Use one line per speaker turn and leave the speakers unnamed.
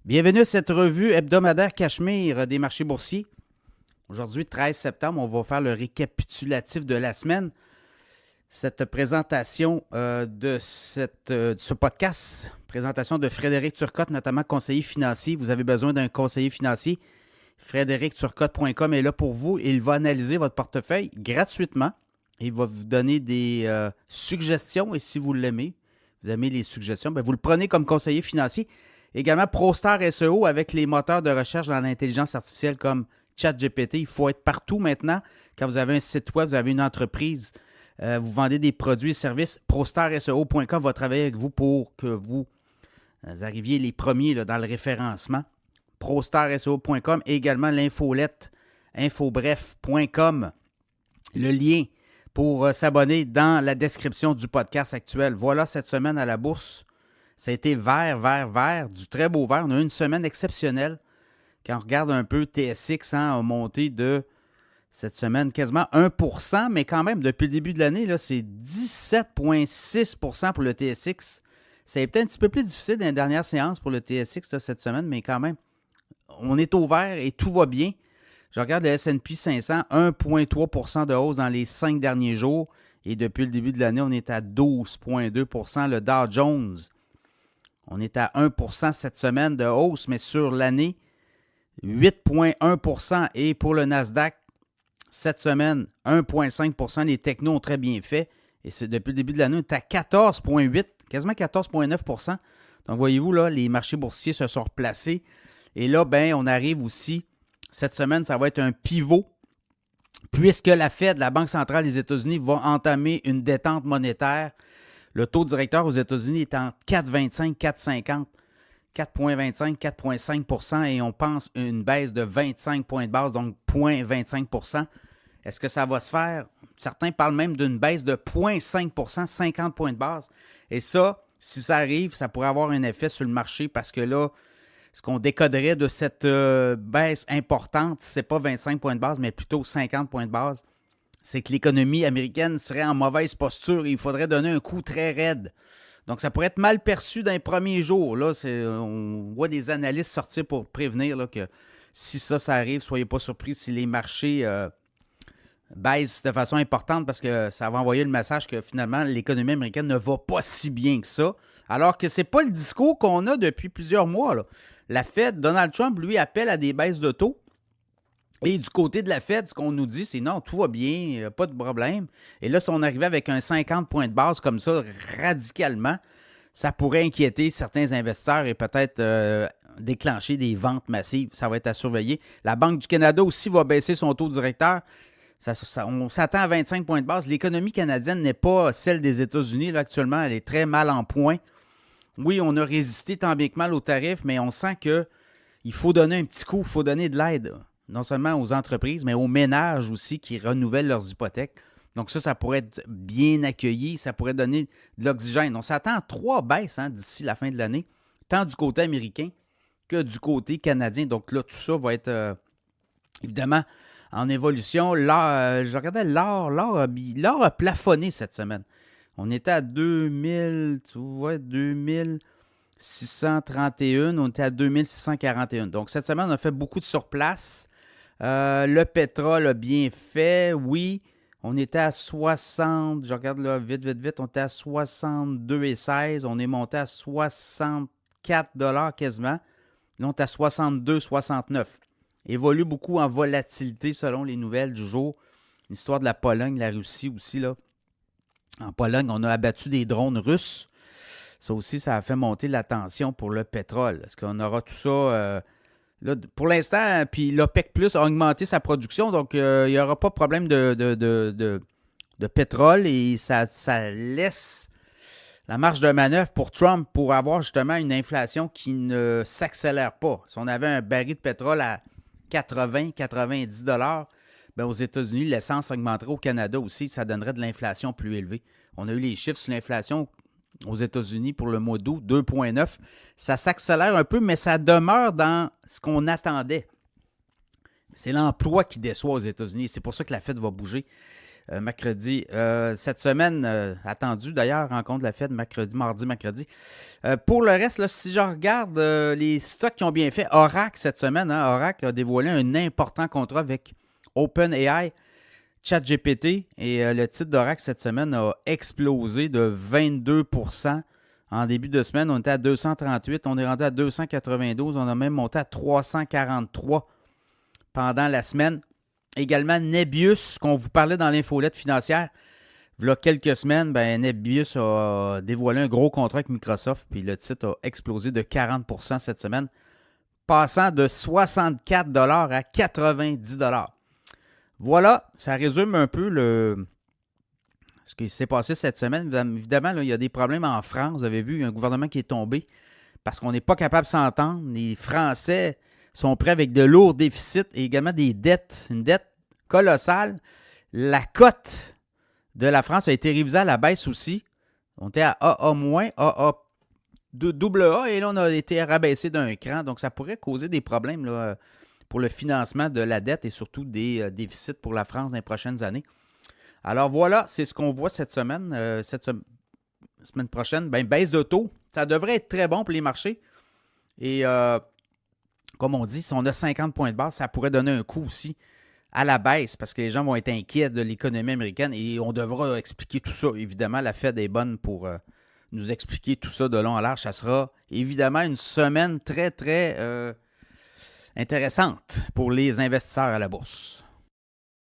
Bienvenue à cette revue hebdomadaire Cachemire des marchés boursiers. Aujourd'hui, 13 septembre, on va faire le récapitulatif de la semaine. Cette présentation de ce podcast, présentation de Frédéric Turcotte, notamment conseiller financier. Vous avez besoin d'un conseiller financier. FrédéricTurcotte.com est là pour vous. Il va analyser votre portefeuille gratuitement. Il va vous donner des suggestions et si vous l'aimez, vous aimez les suggestions, bien, vous le prenez comme conseiller financier. Également, ProStar SEO avec les moteurs de recherche dans l'intelligence artificielle comme ChatGPT. Il faut être partout maintenant. Quand vous avez un site web, vous avez une entreprise, vous vendez des produits et services, ProStarSEO.com va travailler avec vous pour que vous arriviez les premiers là, dans le référencement. ProStarSEO.com et également l'infolette infobref.com. Le lien pour s'abonner dans la description du podcast actuel. Voilà cette semaine à la bourse. Ça a été vert, du très beau vert. On a eu une semaine exceptionnelle. Quand on regarde un peu, TSX a monté de cette semaine quasiment 1%, mais quand même, depuis le début de l'année, là, c'est 17,6% pour le TSX. Ça a été un petit peu plus difficile dans les dernières séances pour le TSX là, cette semaine, mais quand même, on est au vert et tout va bien. Je regarde le S&P 500, 1,3% de hausse dans les 5 derniers jours. Et depuis le début de l'année, on est à 12,2%. Le Dow Jones, on est à 1% cette semaine de hausse, mais sur l'année, 8,1%. Et pour le Nasdaq, cette semaine, 1,5%. Les technos ont très bien fait. Et depuis le début de l'année, on est à 14,8%, quasiment 14,9%. Donc, voyez-vous, là, les marchés boursiers se sont replacés. Et là, ben, on arrive aussi, cette semaine, ça va être un pivot, puisque la Fed, la Banque centrale des États-Unis, va entamer une détente monétaire. Le taux directeur aux États-Unis est entre 4,25 et 4,50, 4,25, 4,5 et on pense une baisse de 25 points de base, donc 0,25 Est-ce que ça va se faire? Certains parlent même d'une baisse de 0,5 50 points de base. Et ça, si ça arrive, ça pourrait avoir un effet sur le marché parce que là, ce qu'on décoderait de cette baisse importante, ce n'est pas 25 points de base, mais plutôt 50 points de base. C'est que l'économie américaine serait en mauvaise posture et il faudrait donner un coup très raide. Donc, ça pourrait être mal perçu dans les premiers jours. Là, on voit des analystes sortir pour prévenir là, que si ça arrive, soyez pas surpris si les marchés baissent de façon importante parce que ça va envoyer le message que finalement, l'économie américaine ne va pas si bien que ça. Alors que ce n'est pas le discours qu'on a depuis plusieurs mois. Là. La Fed, Donald Trump, lui, appelle à des baisses de taux. Et du côté de la Fed, ce qu'on nous dit, c'est non, tout va bien, pas de problème. Et là, si on arrivait avec un 50 points de base comme ça, radicalement, ça pourrait inquiéter certains investisseurs et peut-être déclencher des ventes massives. Ça va être à surveiller. La Banque du Canada aussi va baisser son taux directeur. On s'attend à 25 points de base. L'économie canadienne n'est pas celle des États-Unis. Là, actuellement, elle est très mal en point. Oui, on a résisté tant bien que mal aux tarifs, mais on sent qu'il faut donner un petit coup, il faut donner de l'aide. Non seulement aux entreprises, mais aux ménages aussi qui renouvellent leurs hypothèques. Donc ça pourrait être bien accueilli, ça pourrait donner de l'oxygène. On s'attend à 3 baisses d'ici la fin de l'année, tant du côté américain que du côté canadien. Donc là, tout ça va être évidemment en évolution. Je regardais l'or a plafonné cette semaine. On était à 2631, on était à 2641. Donc cette semaine, on a fait beaucoup de surplace. Le pétrole a bien fait, oui. On était à 60, je regarde là vite, on était à 62,16. On est monté à 64 $ quasiment. Là, on est à 62,69. Évolue beaucoup en volatilité selon les nouvelles du jour. L'histoire de la Pologne, la Russie aussi. Là. En Pologne, on a abattu des drones russes. Ça aussi, ça a fait monter la tension pour le pétrole. Est-ce qu'on aura tout ça... Là, pour l'instant, puis l'OPEC Plus a augmenté sa production, donc il n'y aura pas de problème de pétrole et ça laisse la marge de manœuvre pour Trump pour avoir justement une inflation qui ne s'accélère pas. Si on avait un baril de pétrole à 80-90 $, ben aux États-Unis, l'essence augmenterait. Au Canada aussi, ça donnerait de l'inflation plus élevée. On a eu les chiffres sur l'inflation aux États-Unis pour le mois d'août, 2,9. Ça s'accélère un peu, mais ça demeure dans ce qu'on attendait. C'est l'emploi qui déçoit aux États-Unis. C'est pour ça que la Fed va bouger. mercredi. Cette semaine, attendue d'ailleurs, rencontre de la Fed mardi, mercredi. Pour le reste, là, si je regarde les stocks qui ont bien fait, Oracle cette semaine, Oracle a dévoilé un important contrat avec OpenAI, ChatGPT, et le titre d'Oracle cette semaine a explosé de 22%. En début de semaine, on était à 238, on est rendu à 292, on a même monté à 343 pendant la semaine. Également, Nebius, qu'on vous parlait dans l'infolette financière. Il y a quelques semaines, Nebius a dévoilé un gros contrat avec Microsoft, puis le titre a explosé de 40% cette semaine, passant de 64 $ à 90 $. Voilà, ça résume un peu ce qui s'est passé cette semaine. Évidemment, là, il y a des problèmes en France. Vous avez vu, il y a un gouvernement qui est tombé parce qu'on n'est pas capable de s'entendre. Les Français sont prêts avec de lourds déficits et également des dettes, une dette colossale. La cote de la France a été révisée à la baisse aussi. On était à AA-, AA, double A, et là, on a été rabaissé d'un cran. Donc, ça pourrait causer des problèmes là, pour le financement de la dette et surtout des déficits pour la France dans les prochaines années. Alors voilà, c'est ce qu'on voit cette semaine. Semaine prochaine, baisse de taux. Ça devrait être très bon pour les marchés. Et comme on dit, si on a 50 points de base, ça pourrait donner un coup aussi à la baisse parce que les gens vont être inquiets de l'économie américaine et on devra expliquer tout ça. Évidemment, la Fed est bonne pour nous expliquer tout ça de long en large. Ça sera évidemment une semaine très, très intéressante pour les investisseurs à la bourse.